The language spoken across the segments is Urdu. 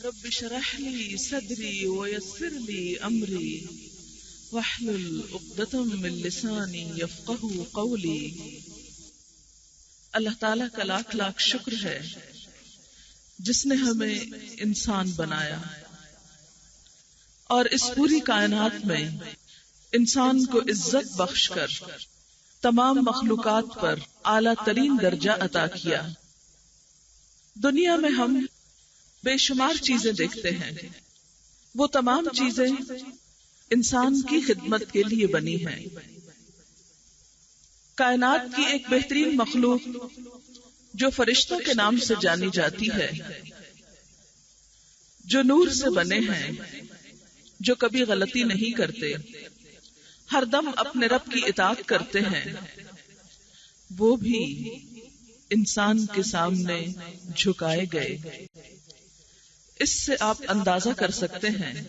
رب اشرح لي صدري ويسر لي امري واحلل عقدة من لساني يفقهوا قولي۔ اللہ تعالیٰ کا لاکھ لاکھ شکر ہے جس نے ہمیں انسان بنایا اور اس پوری کائنات میں انسان کو عزت بخش کر تمام مخلوقات پر اعلیٰ ترین درجہ عطا کیا۔ دنیا میں ہم بے شمار چیزیں دیکھتے ہیں، وہ تمام چیزیں انسان کی خدمت کے لیے بنی ہیں۔ کائنات کی ایک بہترین مخلوق جو فرشتوں کے نام سے جانی جاتی ہے، جو نور سے بنے ہیں، جو کبھی غلطی نہیں کرتے، ہر دم اپنے رب کی اطاعت کرتے ہیں، وہ بھی انسان کے سامنے جھکائے گئے۔ اس سے آپ اندازہ کر سکتے ہیں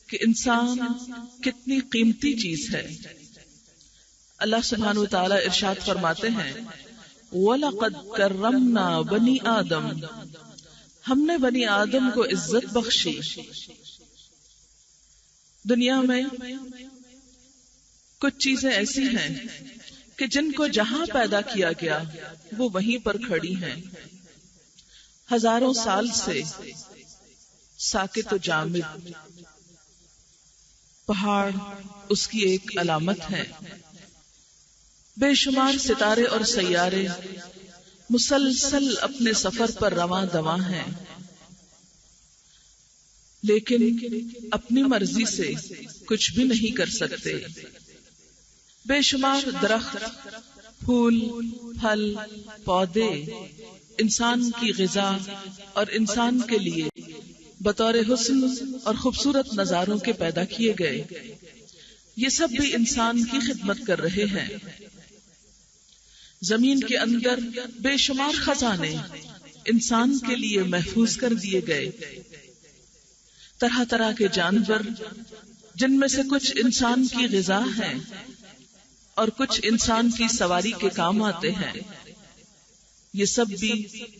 کہ انسان کتنی قیمتی چیز ہے۔ اللہ سبحانہ وتعالی ارشاد فرماتے ہیں وَلَقَدْ كَرَّمْنَا بَنِي آدم، ہم نے بنی آدم کو عزت بخشی۔ دنیا میں کچھ چیزیں ایسی ہیں کہ جن کو جہاں پیدا کیا گیا وہ وہیں پر کھڑی ہیں، ہزاروں سال سے ساکت و جامد۔ پہاڑ اس کی ایک علامت ہے، بے شمار ستارے اور سیارے مسلسل اپنے سفر پر رواں دواں ہیں، لیکن اپنی مرضی سے کچھ بھی نہیں کر سکتے۔ بے شمار درخت، پھول، پھل، پودے انسان کی غذا اور انسان کے لیے بطور حسن اور خوبصورت نظاروں کے پیدا کیے گئے، یہ سب بھی انسان کی خدمت کر رہے ہیں۔ زمین کے اندر بے شمار خزانے انسان کے لیے محفوظ کر دیے گئے، طرح طرح کے جانور جن میں سے کچھ انسان کی غذا ہیں اور کچھ انسان کی سواری کے کام آتے ہیں، یہ سب بھی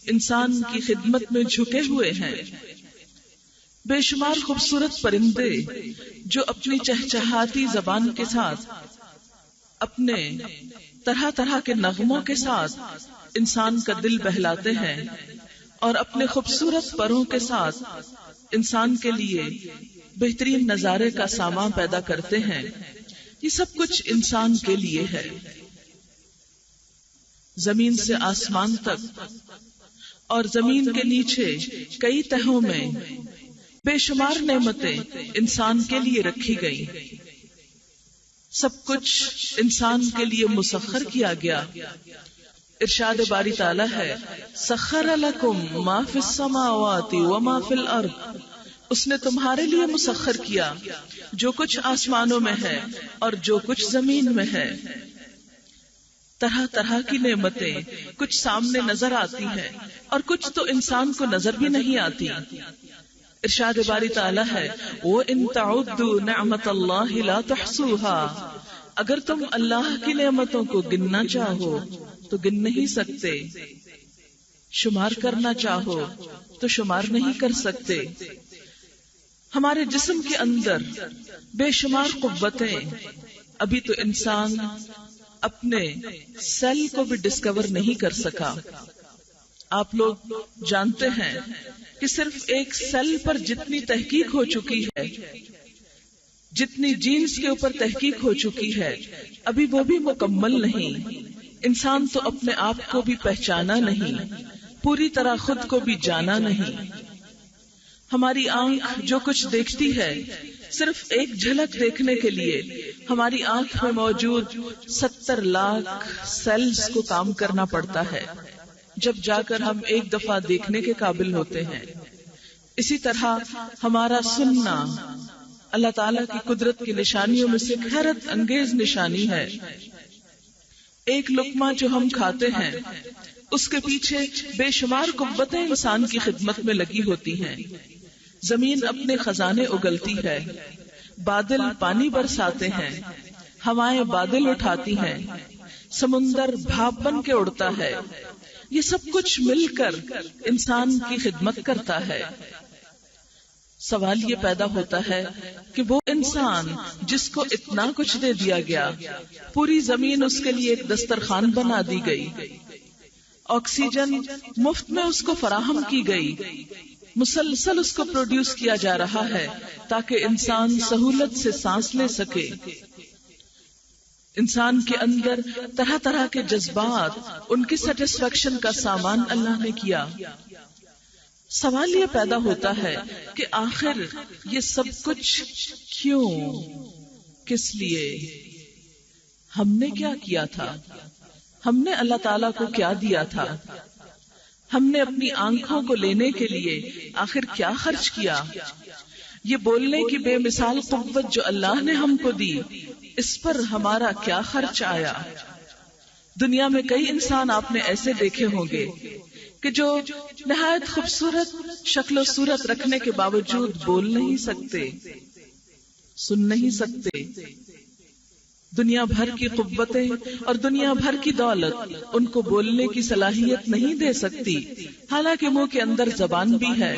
انسان کی خدمت میں جھکے ہوئے ہیں۔ بے شمار خوبصورت پرندے جو اپنی چہچہاتی زبان کے ساتھ، اپنے طرح طرح کے نغموں کے ساتھ انسان کا دل بہلاتے ہیں اور اپنے خوبصورت پروں کے ساتھ انسان کے لیے بہترین نظارے کا سامان پیدا کرتے ہیں، یہ سب کچھ انسان کے لیے ہے۔ زمین سے آسمان تک اور زمین کے نیچے کئی تہوں میں بے شمار نعمتیں انسان کے لیے رکھی گئی، سب کچھ انسان کے لیے مسخر کیا گیا۔ ارشاد باری تعالی ہے سخر لکم ما فی السماوات وما فی الارض، اس نے تمہارے لیے مسخر کیا جو کچھ آسمانوں میں ہے اور جو کچھ زمین میں ہے۔ طرح طرح کی نعمتیں کچھ سامنے نظر آتی ہیں اور کچھ تو انسان کو نظر بھی نہیں آتی۔ ارشاد باری تعالی ہے وَإِن تَعُدُّوا نِعْمَةَ اللَّهِ لَا تُحْصُوهَا، اگر تم اللہ کی نعمتوں کو گننا چاہو تو گن نہیں سکتے، شمار کرنا چاہو تو شمار نہیں کر سکتے۔ ہمارے جسم کے اندر بے شمار قوتیں، ابھی تو انسان اپنے سیل کو بھی ڈسکور نہیں کر سکا۔ آپ لوگ جانتے ہیں کہ صرف ایک سیل پر جتنی تحقیق ہو چکی ہے، جتنی جینز کے اوپر تحقیق ہو چکی ہے، ابھی وہ بھی مکمل نہیں۔ انسان تو اپنے آپ کو بھی پہچانا نہیں، پوری طرح خود کو بھی جانا نہیں۔ ہماری آنکھ جو کچھ دیکھتی ہے، صرف ایک جھلک دیکھنے کے لیے ہماری آنکھ میں موجود 70 لاکھ سیلز کو کام کرنا پڑتا ہے، جب جا کر ہم ایک دفعہ دیکھنے کے قابل ہوتے ہیں۔ اسی طرح ہمارا سننا اللہ تعالیٰ کی قدرت کی نشانیوں میں سے حیرت انگیز نشانی ہے۔ ایک لقمہ جو ہم کھاتے ہیں، اس کے پیچھے بے شمار قوتیں انسان کی خدمت میں لگی ہوتی ہیں۔ زمین اپنے خزانے اگلتی ہے، بادل پانی برساتے ہیں، ہوائیں بادل اٹھاتی ہیں، سمندر بھاپ بن کے اڑتا ہے، یہ سب کچھ مل کر انسان کی خدمت کرتا ہے۔ سوال یہ پیدا ہوتا ہے کہ وہ انسان جس کو اتنا کچھ دے دیا گیا، پوری زمین اس کے لیے ایک دسترخوان بنا دی گئی، آکسیجن مفت میں اس کو فراہم کی گئی، مسلسل اس کو پروڈیوس کیا جا رہا ہے تاکہ انسان سہولت سے سانس لے سکے، انسان کے اندر طرح طرح کے جذبات، ان کی سیٹسفیکشن کا سامان اللہ نے کیا۔ سوال یہ پیدا ہوتا ہے کہ آخر یہ سب کچھ کیوں، کس لیے، ہم نے کیا کیا تھا، ہم نے اللہ تعالیٰ کو کیا دیا تھا، ہم نے اپنی آنکھوں کو لینے کے لیے آخر کیا خرچ کیا، یہ بولنے کی بے مثال قوت جو اللہ نے ہم کو دی، اس پر ہمارا کیا خرچ آیا۔ دنیا میں کئی انسان آپ نے ایسے دیکھے ہوں گے کہ جو نہایت خوبصورت شکل و صورت رکھنے کے باوجود بول نہیں سکتے، سن نہیں سکتے، دنیا بھر کی قوتیں اور دنیا بھر کی دولت ان کو بولنے کی صلاحیت نہیں دے سکتی، حالانکہ منہ کے اندر زبان بھی ہے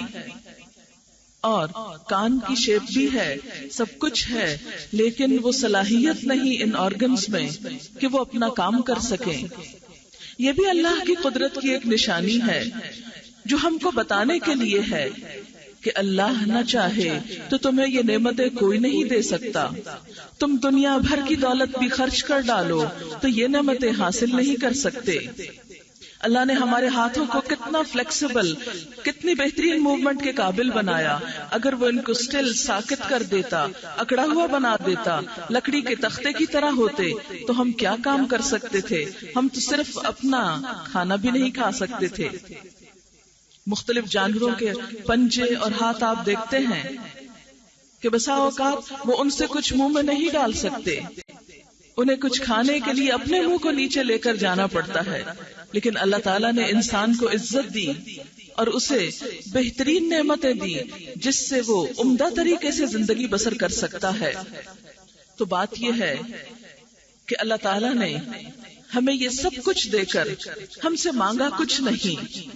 اور کان کی شیپ بھی ہے، سب کچھ ہے، لیکن وہ صلاحیت نہیں ان آرگنز میں کہ وہ اپنا کام کر سکیں۔ یہ بھی اللہ کی قدرت کی ایک نشانی ہے جو ہم کو بتانے کے لیے ہے کہ اللہ نہ چاہے تو تمہیں یہ نعمتیں کوئی نہیں دے سکتا، تم دنیا بھر کی دولت بھی خرچ کر ڈالو تو یہ نعمتیں حاصل نہیں کر سکتے۔ اللہ نے ہمارے ہاتھوں کو کتنا فلیکسیبل، کتنی بہترین موومنٹ کے قابل بنایا، اگر وہ ان کو سٹل ساکت کر دیتا، اکڑا ہوا بنا دیتا، لکڑی کے تختے کی طرح ہوتے تو ہم کیا کام کر سکتے تھے؟ ہم تو صرف اپنا کھانا بھی نہیں کھا سکتے تھے۔ مختلف جانوروں کے پنجے اور ہاتھ آپ دیکھتے ہیں کہ بسا اوقات وہ ان سے کچھ منہ میں نہیں ڈال سکتے، انہیں کچھ کھانے کے لیے اپنے منہ کو نیچے لے کر جانا پڑتا ہے، لیکن اللہ تعالیٰ نے انسان کو عزت دی اور اسے بہترین نعمتیں دی جس سے وہ عمدہ طریقے سے زندگی بسر کر سکتا ہے۔ تو بات یہ ہے کہ اللہ تعالیٰ نے ہمیں یہ سب کچھ دے کر ہم سے مانگا کچھ نہیں،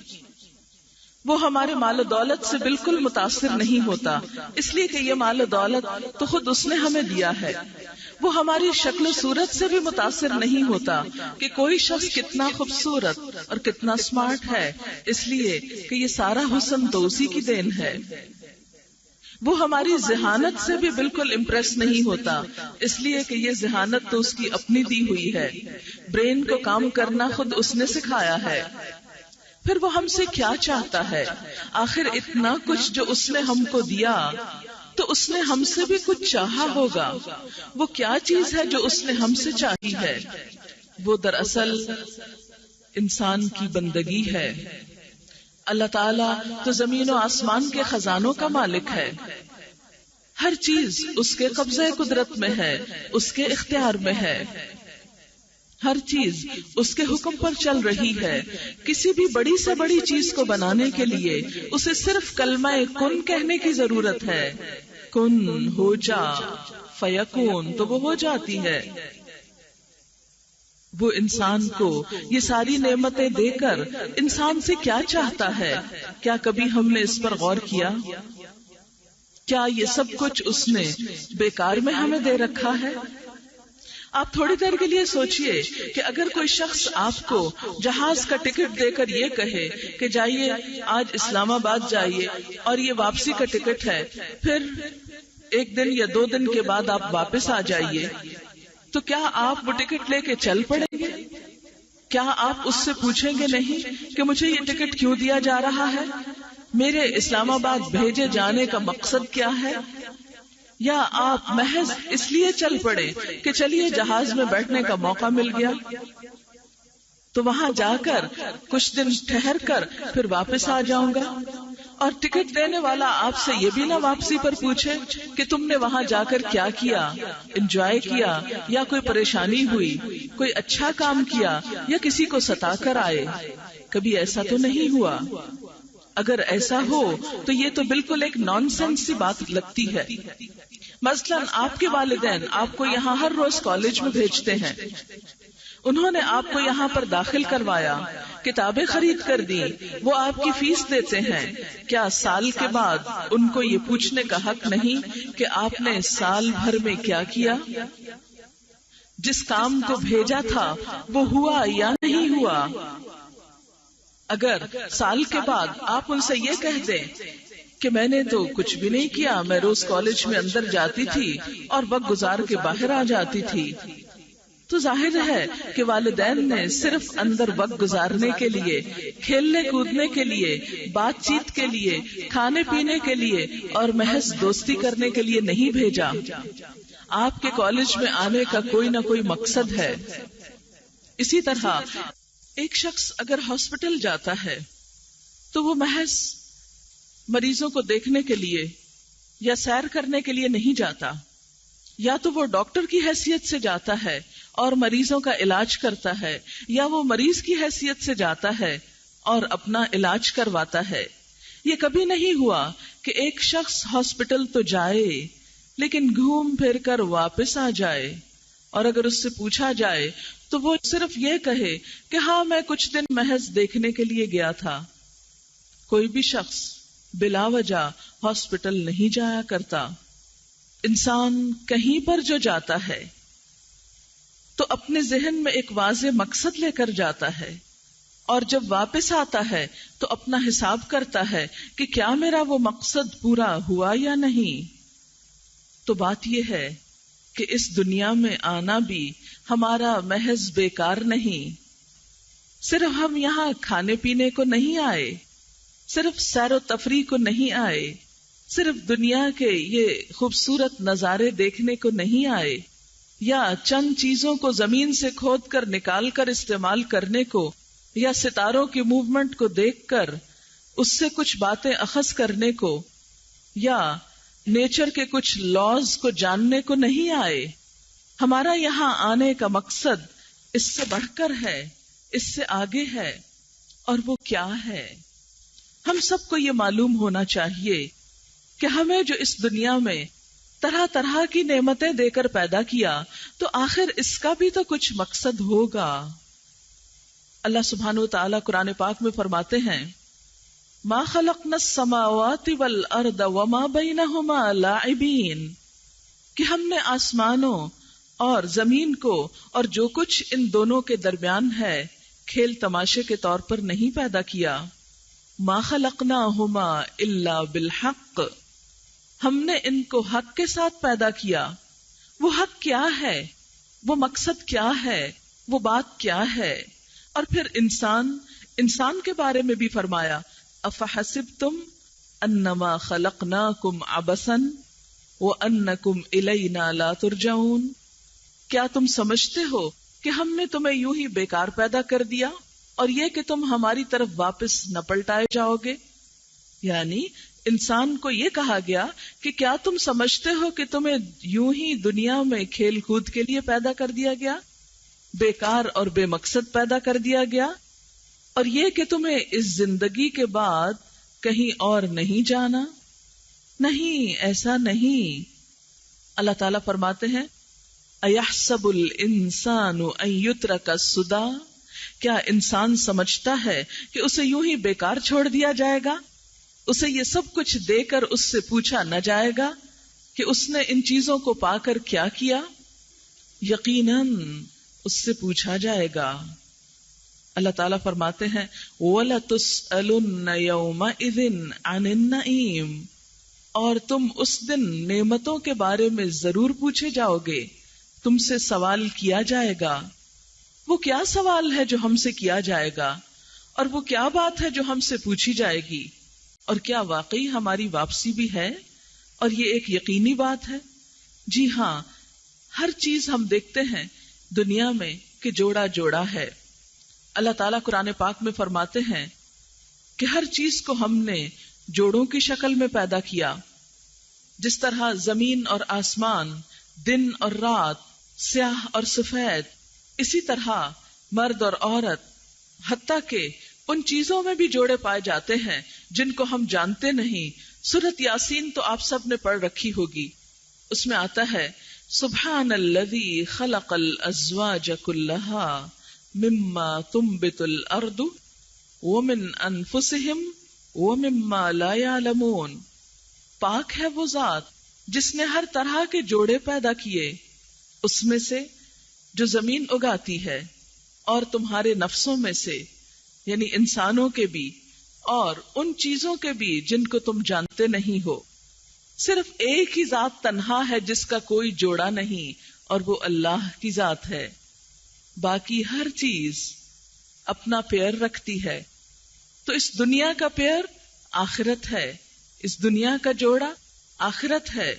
وہ ہمارے مال و دولت سے بالکل متاثر نہیں ہوتا، اس لیے کہ یہ مال و دولت تو خود اس نے ہمیں دیا ہے۔ وہ ہماری شکل و صورت سے بھی متاثر نہیں ہوتا کہ کوئی شخص کتنا خوبصورت اور کتنا سمارٹ ہے، اس لیے کہ یہ سارا حسن تو اسی کی دین ہے۔ وہ ہماری ذہانت سے بھی بالکل امپریس نہیں ہوتا، اس لیے کہ یہ ذہانت تو اس کی اپنی دی ہوئی ہے، برین کو کام کرنا خود اس نے سکھایا ہے۔ پھر وہ ہم سے کیا چاہتا ہے؟ آخر اتنا کچھ جو اس نے ہم کو دیا تو اس نے ہم سے بھی کچھ چاہا ہوگا۔ وہ کیا چیز ہے جو اس نے ہم سے چاہی ہے؟ وہ دراصل انسان کی بندگی ہے۔ اللہ تعالیٰ تو زمین و آسمان کے خزانوں کا مالک ہے، ہر چیز اس کے قبضہ قدرت میں ہے، اس کے اختیار میں ہے، ہر چیز اس کے حکم پر چل رہی ہے۔ کسی بھی بڑی سے بڑی چیز کو بنانے کے لیے اسے صرف کلمہ کن کہنے کی ضرورت ہے، کن ہو جا فیکون، تو وہ ہو جاتی ہے۔ وہ انسان کو یہ ساری نعمتیں دے کر انسان سے کیا چاہتا ہے؟ کیا کبھی ہم نے اس پر غور کیا؟ کیا یہ سب کچھ اس نے بیکار میں ہمیں دے رکھا ہے؟ آپ تھوڑی دیر کے لیے سوچئے کہ اگر کوئی شخص آپ کو جہاز کا ٹکٹ دے کر یہ کہے کہ جائیے آج اسلام آباد جائیے اور یہ واپسی کا ٹکٹ ہے، پھر 1 دن یا 2 دن کے بعد آپ واپس آ جائیے، تو کیا آپ وہ ٹکٹ لے کے چل پڑیں گے؟ کیا آپ اس سے پوچھیں گے نہیں کہ مجھے یہ ٹکٹ کیوں دیا جا رہا ہے؟ میرے اسلام آباد بھیجے جانے کا مقصد کیا ہے؟ یا آپ محض اس لیے چل پڑے کہ چلیے جہاز میں بیٹھنے کا موقع مل گیا تو وہاں جا کر کچھ دن ٹھہر کر پھر واپس آ جاؤں گا، اور ٹکٹ دینے والا آپ سے یہ بھی نہ واپسی پر پوچھے کہ تم نے وہاں جا کر کیا کیا، انجوائے کیا یا کوئی پریشانی ہوئی، کوئی اچھا کام کیا یا کسی کو ستا کر آئے؟ کبھی ایسا تو نہیں ہوا۔ اگر ایسا ہو تو یہ تو بالکل ایک نان سینس سی بات لگتی ہے۔ مثلاً آپ کے والدین آپ کو یہاں ہر روز کالج میں بھیجتے ہیں، انہوں نے آپ کو یہاں پر داخل کروایا، کتابیں خرید کر دی، وہ آپ کی فیس دیتے ہیں، کیا سال کے بعد ان کو یہ پوچھنے کا حق نہیں کہ آپ نے سال بھر میں کیا کیا؟ جس کام کو بھیجا تھا وہ ہوا یا نہیں ہوا؟ اگر سال کے بعد آپ ان سے یہ کہہ دیں کہ میں نے تو کچھ بھی نہیں کیا، میں روز کالج میں اندر جاتی تھی اور وقت گزار کے باہر آ جاتی تھی، تو ظاہر ہے کہ والدین نے صرف اندر وقت گزارنے کے لیے، کھیلنے کودنے کے لیے، بات چیت کے لیے، کھانے پینے کے لیے اور محض دوستی کرنے کے لیے نہیں بھیجا۔ آپ کے کالج میں آنے کا کوئی نہ کوئی مقصد ہے۔ اسی طرح ایک شخص اگر ہاسپٹل جاتا ہے تو وہ محض مریضوں کو دیکھنے کے لیے یا سیر کرنے کے لیے نہیں جاتا، یا تو وہ ڈاکٹر کی حیثیت سے جاتا ہے اور مریضوں کا علاج کرتا ہے، یا وہ مریض کی حیثیت سے جاتا ہے اور اپنا علاج کرواتا ہے۔ یہ کبھی نہیں ہوا کہ ایک شخص ہاسپٹل تو جائے لیکن گھوم پھر کر واپس آ جائے، اور اگر اس سے پوچھا جائے تو وہ صرف یہ کہے کہ ہاں میں کچھ دن محض دیکھنے کے لیے گیا تھا۔ کوئی بھی شخص بلا وجہ ہاسپٹل نہیں جایا کرتا۔ انسان کہیں پر جو جاتا ہے تو اپنے ذہن میں ایک واضح مقصد لے کر جاتا ہے، اور جب واپس آتا ہے تو اپنا حساب کرتا ہے کہ کیا میرا وہ مقصد پورا ہوا یا نہیں۔ تو بات یہ ہے کہ اس دنیا میں آنا بھی ہمارا محض بیکار نہیں۔ صرف ہم یہاں کھانے پینے کو نہیں آئے، صرف سیر و تفریح کو نہیں آئے، صرف دنیا کے یہ خوبصورت نظارے دیکھنے کو نہیں آئے، یا چند چیزوں کو زمین سے کھود کر نکال کر استعمال کرنے کو، یا ستاروں کی موومنٹ کو دیکھ کر اس سے کچھ باتیں اخذ کرنے کو، یا نیچر کے کچھ لاز کو جاننے کو نہیں آئے۔ ہمارا یہاں آنے کا مقصد اس سے بڑھ کر ہے، اس سے آگے ہے، اور وہ کیا ہے؟ ہم سب کو یہ معلوم ہونا چاہیے کہ ہمیں جو اس دنیا میں طرح طرح کی نعمتیں دے کر پیدا کیا، تو آخر اس کا بھی تو کچھ مقصد ہوگا۔ اللہ سبحانہ و تعالیٰ قرآن پاک میں فرماتے ہیں، ما خلقنا السماوات والارض وما بینہما لاعبین، کہ ہم نے آسمانوں اور زمین کو اور جو کچھ ان دونوں کے درمیان ہے کھیل تماشے کے طور پر نہیں پیدا کیا۔ ما خلقناہما الا بالحق، ہم نے ان کو حق کے ساتھ پیدا کیا۔ وہ حق کیا ہے؟ وہ مقصد کیا ہے؟ وہ بات کیا ہے؟ اور پھر انسان کے بارے میں بھی فرمایا، افحسبتم انما خلقناکم عبثا وانکم الینا لا ترجعون، کیا تم سمجھتے ہو کہ ہم نے تمہیں یوں ہی بیکار پیدا کر دیا اور یہ کہ تم ہماری طرف واپس نہ پلٹائے جاؤ گے؟ یعنی انسان کو یہ کہا گیا کہ کیا تم سمجھتے ہو کہ تمہیں یوں ہی دنیا میں کھیل کود کے لیے پیدا کر دیا گیا، بیکار اور بے مقصد پیدا کر دیا گیا، اور یہ کہ تمہیں اس زندگی کے بعد کہیں اور نہیں جانا؟ نہیں، ایسا نہیں۔ اللہ تعالیٰ فرماتے ہیں، اَيَحْسَبُ الْإِنسَانُ أَن يُتْرَكَ سُدًى، کیا انسان سمجھتا ہے کہ اسے یوں ہی بیکار چھوڑ دیا جائے گا؟ اسے یہ سب کچھ دے کر اس سے پوچھا نہ جائے گا کہ اس نے ان چیزوں کو پا کر کیا کیا؟ یقیناً اس سے پوچھا جائے گا۔ اللہ تعالیٰ فرماتے ہیں، وَلَتُسْأَلُنَّ يَوْمَئِذٍ عَنِ النَّعِيمِ، اور تم اس دن نعمتوں کے بارے میں ضرور پوچھے جاؤ گے، تم سے سوال کیا جائے گا۔ وہ کیا سوال ہے جو ہم سے کیا جائے گا، اور وہ کیا بات ہے جو ہم سے پوچھی جائے گی، اور کیا واقعی ہماری واپسی بھی ہے؟ اور یہ ایک یقینی بات ہے۔ جی ہاں، ہر چیز ہم دیکھتے ہیں دنیا میں کہ جوڑا جوڑا ہے۔ اللہ تعالیٰ قرآن پاک میں فرماتے ہیں کہ ہر چیز کو ہم نے جوڑوں کی شکل میں پیدا کیا۔ جس طرح زمین اور آسمان، دن اور رات، سیاہ اور سفید، اسی طرح مرد اور عورت، حتیٰ کہ ان چیزوں میں بھی جوڑے پائے جاتے ہیں جن کو ہم جانتے نہیں۔ سورۃ یاسین تو آپ سب نے پڑھ رکھی ہوگی، اس میں آتا ہے سبحان الذی خلق الازواج کلہا مما تنبت الارض ومن انفسہم ومما لا یعلمون. پاک ہے وہ ذات جس نے ہر طرح کے جوڑے پیدا کیے، اس میں سے جو زمین اگاتی ہے، اور تمہارے نفسوں میں سے یعنی انسانوں کے بھی، اور ان چیزوں کے بھی جن کو تم جانتے نہیں ہو. صرف ایک ہی ذات تنہا ہے جس کا کوئی جوڑا نہیں، اور وہ اللہ کی ذات ہے. باقی ہر چیز اپنا پیئر رکھتی ہے. تو اس دنیا کا پیئر آخرت ہے، اس دنیا کا جوڑا آخرت ہے.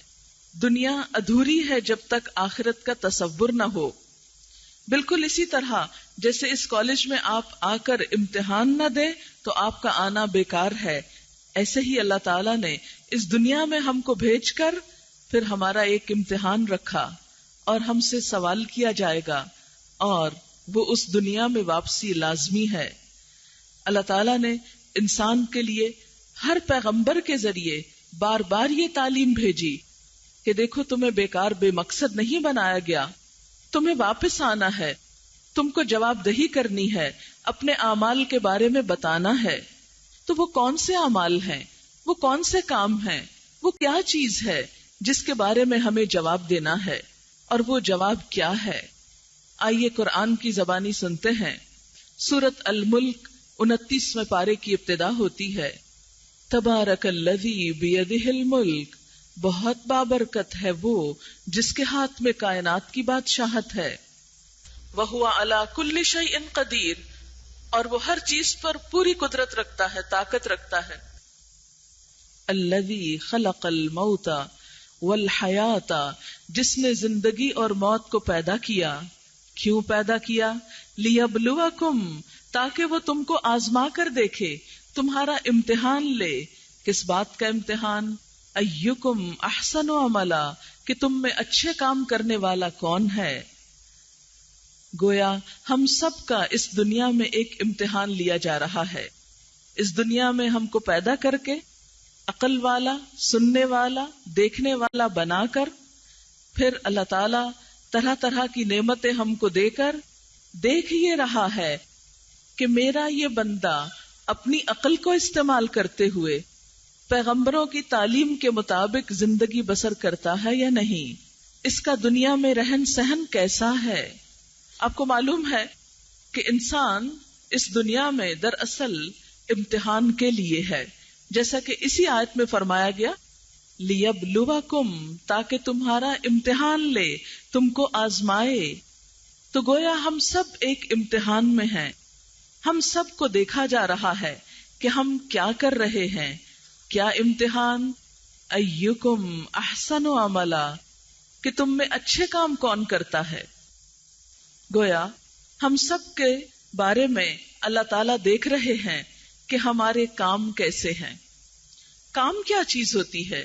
دنیا ادھوری ہے جب تک آخرت کا تصور نہ ہو. بالکل اسی طرح جیسے اس کالج میں آپ آ کر امتحان نہ دیں تو آپ کا آنا بیکار ہے، ایسے ہی اللہ تعالیٰ نے اس دنیا میں ہم کو بھیج کر پھر ہمارا ایک امتحان رکھا، اور ہم سے سوال کیا جائے گا، اور وہ اس دنیا میں واپسی لازمی ہے. اللہ تعالیٰ نے انسان کے لیے ہر پیغمبر کے ذریعے بار بار یہ تعلیم بھیجی کہ دیکھو تمہیں بیکار بے مقصد نہیں بنایا گیا، تمہیں واپس آنا ہے، تم کو جواب دہی کرنی ہے، اپنے اعمال کے بارے میں بتانا ہے. تو وہ کون سے اعمال ہیں، وہ کون سے کام ہیں، وہ کیا چیز ہے جس کے بارے میں ہمیں جواب دینا ہے، اور وہ جواب کیا ہے؟ آئیے قرآن کی زبانی سنتے ہیں. سورۃ الملک 29ویں پارے کی ابتدا ہوتی ہے، تبارک الذی بیدہ الملک، بہت بابرکت ہے وہ جس کے ہاتھ میں کائنات کی بادشاہت ہے، وہو علی کل شیء قدیر، اور وہ ہر چیز پر پوری قدرت رکھتا ہے، طاقت رکھتا ہے. الذی خلق الموت والحیات، جس نے زندگی اور موت کو پیدا کیا. کیوں پیدا کیا؟ لیبلوکم، تاکہ وہ تم کو آزما کر دیکھے، تمہارا امتحان لے. کس بات کا امتحان؟ ایکم احسن عملا، کہ تم میں اچھے کام کرنے والا کون ہے. گویا ہم سب کا اس دنیا میں ایک امتحان لیا جا رہا ہے. اس دنیا میں ہم کو پیدا کر کے عقل والا، سننے والا، دیکھنے والا بنا کر، پھر اللہ تعالی طرح طرح کی نعمتیں ہم کو دے کر دیکھ یہ رہا ہے کہ میرا یہ بندہ اپنی عقل کو استعمال کرتے ہوئے پیغمبروں کی تعلیم کے مطابق زندگی بسر کرتا ہے یا نہیں، اس کا دنیا میں رہن سہن کیسا ہے. آپ کو معلوم ہے کہ انسان اس دنیا میں دراصل امتحان کے لیے ہے، جیسا کہ اسی آیت میں فرمایا گیا، لیبلوکم، تاکہ تمہارا امتحان لے، تم کو آزمائے. تو گویا ہم سب ایک امتحان میں ہیں. ہم سب کو دیکھا جا رہا ہے کہ ہم کیا کر رہے ہیں. کیا امتحان؟ ایکم احسن عملا، کہ تم میں اچھے کام کون کرتا ہے. گویا ہم سب کے بارے میں اللہ تعالیٰ دیکھ رہے ہیں کہ ہمارے کام کیسے ہیں. کام کیا چیز ہوتی ہے؟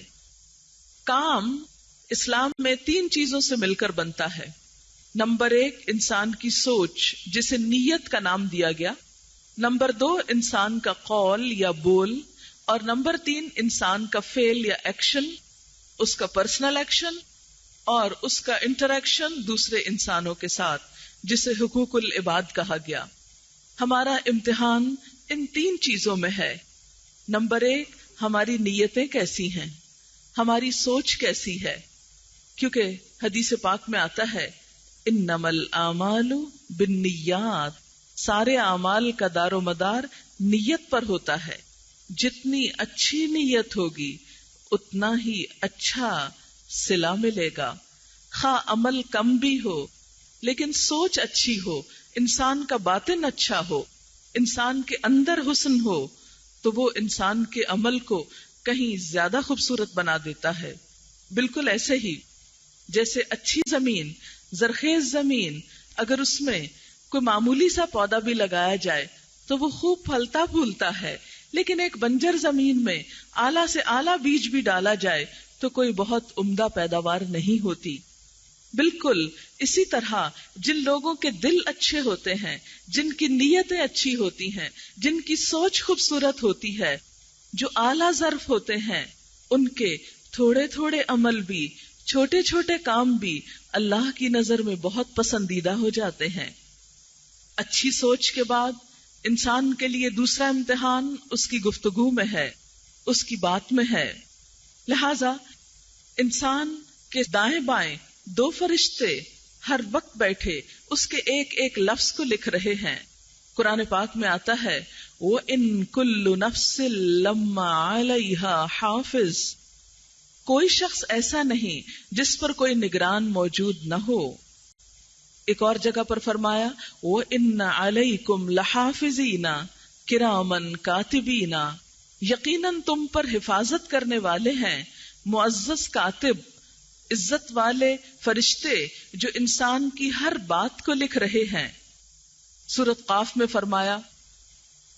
کام اسلام میں 3 چیزوں سے مل کر بنتا ہے. نمبر 1 انسان کی سوچ، جسے نیت کا نام دیا گیا. نمبر 2 انسان کا قول یا بول، اور نمبر 3 انسان کا فعل یا ایکشن، اس کا پرسنل ایکشن اور اس کا انٹریکشن دوسرے انسانوں کے ساتھ، جسے حقوق العباد کہا گیا. ہمارا امتحان ان 3 چیزوں میں ہے. نمبر 1 ہماری نیتیں کیسی ہیں، ہماری سوچ کیسی ہے، کیونکہ حدیث پاک میں آتا ہے انما الاعمال بالنیات، سارے اعمال کا دار و مدار نیت پر ہوتا ہے. جتنی اچھی نیت ہوگی اتنا ہی اچھا صلہ ملے گا. خواہ عمل کم بھی ہو لیکن سوچ اچھی ہو، انسان کا باطن اچھا ہو، انسان کے اندر حسن ہو، تو وہ انسان کے عمل کو کہیں زیادہ خوبصورت بنا دیتا ہے. بالکل ایسے ہی جیسے اچھی زمین، زرخیز زمین، اگر اس میں کوئی معمولی سا پودا بھی لگایا جائے تو وہ خوب پھلتا پھولتا ہے، لیکن ایک بنجر زمین میں اعلیٰ سے اعلیٰ بیج بھی ڈالا جائے تو کوئی بہت عمدہ پیداوار نہیں ہوتی. بالکل اسی طرح جن لوگوں کے دل اچھے ہوتے ہیں، جن کی نیتیں اچھی ہوتی ہیں، جن کی سوچ خوبصورت ہوتی ہے، جو اعلیٰ ظرف ہوتے ہیں، ان کے تھوڑے تھوڑے عمل بھی چھوٹے چھوٹے کام بھی اللہ کی نظر میں بہت پسندیدہ ہو جاتے ہیں۔ اچھی سوچ کے بعد انسان کے لیے دوسرا امتحان اس کی گفتگو میں ہے، اس کی بات میں ہے۔ لہذا انسان کے دائیں بائیں 2 فرشتے ہر وقت بیٹھے اس کے ایک ایک لفظ کو لکھ رہے ہیں۔ قرآن پاک میں آتا ہے وَإِن كُلُّ نَفْسٍ لَمَّا عَلَيْهَا حَافِظٌ، کوئی شخص ایسا نہیں جس پر کوئی نگران موجود نہ ہو۔ ایک اور جگہ پر فرمایا وَإِنَّ عَلَيْكُمْ لَحَافِظِينَ كِرَامًا كَاتِبِينَ، یقیناً تم پر حفاظت کرنے والے ہیں معزز کاتب، عزت والے فرشتے جو انسان کی ہر بات کو لکھ رہے ہیں۔ سورۃ قاف میں فرمایا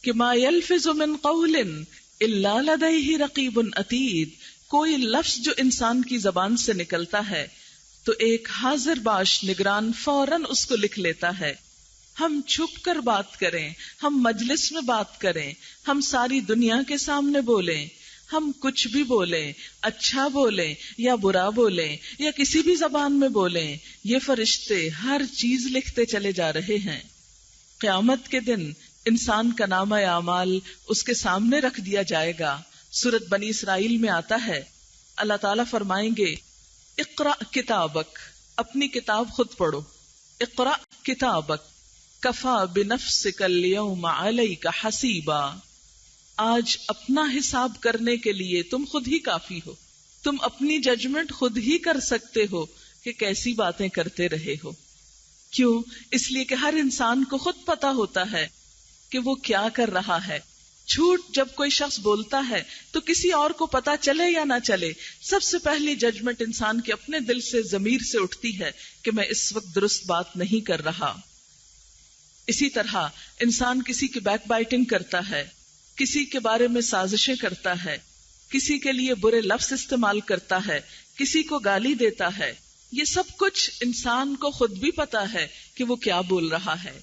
کہ ما یلفظ من قول الا لدیہ رقیب عتید، کوئی لفظ جو انسان کی زبان سے نکلتا ہے تو ایک حاضر باش نگران فوراً اس کو لکھ لیتا ہے۔ ہم چھپ کر بات کریں، ہم مجلس میں بات کریں، ہم ساری دنیا کے سامنے بولیں، ہم کچھ بھی بولیں، اچھا بولیں یا برا بولیں یا کسی بھی زبان میں بولیں، یہ فرشتے ہر چیز لکھتے چلے جا رہے ہیں۔ قیامت کے دن انسان کا نامہ اعمال اس کے سامنے رکھ دیا جائے گا۔ سورۃ بنی اسرائیل میں آتا ہے اللہ تعالیٰ فرمائیں گے اقرأ کتابک، اپنی کتاب خود پڑھو، اقرأ کتابک کفا بنفسک اليوم علیک حسیبا، آج اپنا حساب کرنے کے لیے تم خود ہی کافی ہو، تم اپنی ججمنٹ خود ہی کر سکتے ہو کہ کیسی باتیں کرتے رہے ہو۔ کیوں؟ اس لیے کہ ہر انسان کو خود پتا ہوتا ہے کہ وہ کیا کر رہا ہے۔ جھوٹ جب کوئی شخص بولتا ہے تو کسی اور کو پتا چلے یا نہ چلے، سب سے پہلی ججمنٹ انسان کے اپنے دل سے، ضمیر سے اٹھتی ہے کہ میں اس وقت درست بات نہیں کر رہا۔ اسی طرح انسان کسی کی بیک بائٹنگ کرتا ہے، کسی کے بارے میں سازشیں کرتا ہے، کسی کے لیے برے لفظ استعمال کرتا ہے، کسی کو گالی دیتا ہے، یہ سب کچھ انسان کو خود بھی پتا ہے کہ وہ کیا بول رہا ہے۔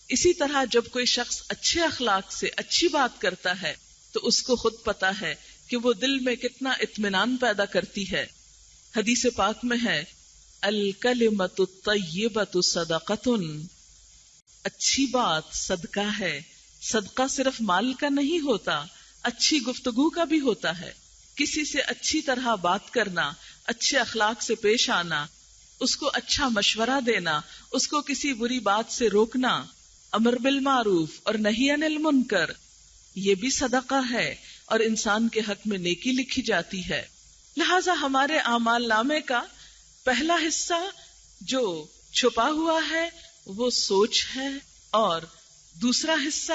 اسی طرح جب کوئی شخص اچھے اخلاق سے اچھی بات کرتا ہے تو اس کو خود پتا ہے کہ وہ دل میں کتنا اطمینان پیدا کرتی ہے۔ حدیث پاک میں ہے الکلمۃ الطیبۃ صدقۃ، اچھی بات صدقہ ہے۔ صدقہ صرف مال کا نہیں ہوتا، اچھی گفتگو کا بھی ہوتا ہے۔ کسی سے اچھی طرح بات کرنا، اچھے اخلاق سے پیش آنا، اس کو اچھا مشورہ دینا، اس کو کسی بری بات سے روکنا، امر بالمعروف اور نہی عن المنکر، یہ بھی صدقہ ہے اور انسان کے حق میں نیکی لکھی جاتی ہے۔ لہذا ہمارے اعمال نامے کا پہلا حصہ جو چھپا ہوا ہے وہ سوچ ہے، اور دوسرا حصہ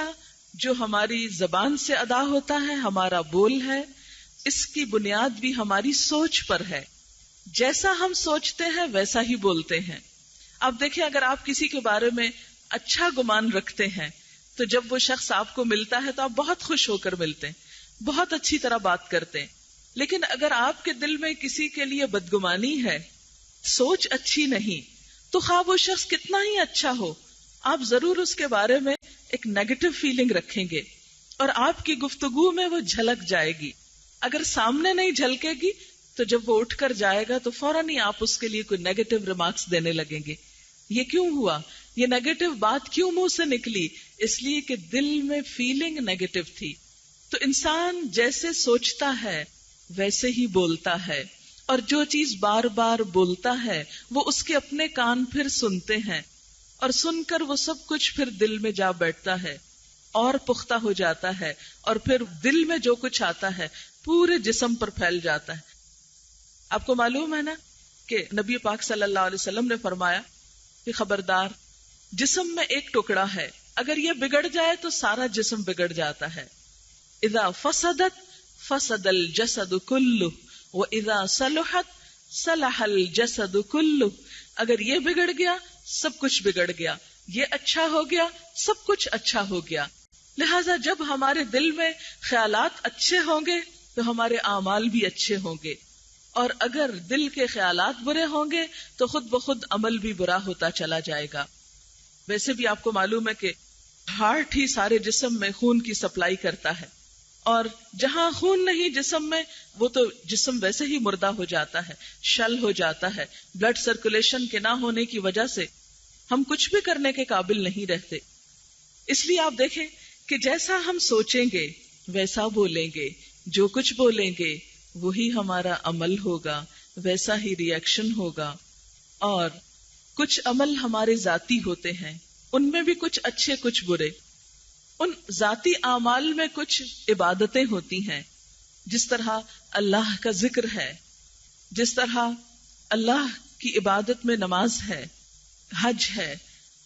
جو ہماری زبان سے ادا ہوتا ہے، ہمارا بول ہے، اس کی بنیاد بھی ہماری سوچ پر ہے۔ جیسا ہم سوچتے ہیں ویسا ہی بولتے ہیں۔ اب دیکھیں، اگر آپ کسی کے بارے میں اچھا گمان رکھتے ہیں تو جب وہ شخص آپ کو ملتا ہے تو آپ بہت خوش ہو کر ملتے ہیں، بہت اچھی طرح بات کرتے ہیں۔ لیکن اگر آپ کے دل میں کسی کے لیے بدگمانی ہے، سوچ اچھی نہیں، تو خواہ وہ شخص کتنا ہی اچھا ہو، آپ ضرور اس کے بارے میں ایک نیگیٹو فیلنگ رکھیں گے اور آپ کی گفتگو میں وہ جھلک جائے گی۔ اگر سامنے نہیں جھلکے گی تو جب وہ اٹھ کر جائے گا تو فوراً ہی آپ اس کے لیے کوئی نیگیٹو ریمارکس دینے لگیں گے۔ یہ کیوں ہوا؟ یہ نیگیٹو بات کیوں منہ سے نکلی؟ اس لیے کہ دل میں فیلنگ نیگیٹو تھی۔ تو انسان جیسے سوچتا ہے ویسے ہی بولتا ہے، اور جو چیز بار بار بولتا ہے وہ اس کے اپنے کان پھر سنتے ہیں، اور سن کر وہ سب کچھ پھر دل میں جا بیٹھتا ہے اور پختہ ہو جاتا ہے، اور پھر دل میں جو کچھ آتا ہے پورے جسم پر پھیل جاتا ہے۔ آپ کو معلوم ہے نا کہ نبی پاک صلی اللہ علیہ وسلم نے فرمایا کہ خبردار، جسم میں ایک ٹکڑا ہے، اگر یہ بگڑ جائے تو سارا جسم بگڑ جاتا ہے۔ اذا فسدت فسد الجسد کلہ واذا صلحت صلح الجسد کلہ، اگر یہ بگڑ گیا سب کچھ بگڑ گیا، یہ اچھا ہو گیا سب کچھ اچھا ہو گیا۔ لہذا جب ہمارے دل میں خیالات اچھے ہوں گے تو ہمارے اعمال بھی اچھے ہوں گے، اور اگر دل کے خیالات برے ہوں گے تو خود بخود عمل بھی برا ہوتا چلا جائے گا۔ ویسے بھی آپ کو معلوم ہے کہ ہارٹ ہی سارے جسم میں خون کی سپلائی کرتا ہے، اور جہاں خون نہیں جسم میں، وہ تو جسم ویسے ہی مردہ ہو جاتا ہے، شل ہو جاتا ہے. بلڈ سرکولیشن کے نہ ہونے کی وجہ سے ہم کچھ بھی کرنے کے قابل نہیں رہتے. اس لیے آپ دیکھیں کہ جیسا ہم سوچیں گے ویسا بولیں گے، جو کچھ بولیں گے وہی ہمارا عمل ہوگا، ویسا ہی ری ایکشن ہوگا. اور کچھ عمل ہمارے ذاتی ہوتے ہیں، ان میں بھی کچھ اچھے کچھ برے. ان ذاتی اعمال میں کچھ عبادتیں ہوتی ہیں، جس طرح اللہ کا ذکر ہے، جس طرح اللہ کی عبادت میں نماز ہے، حج ہے.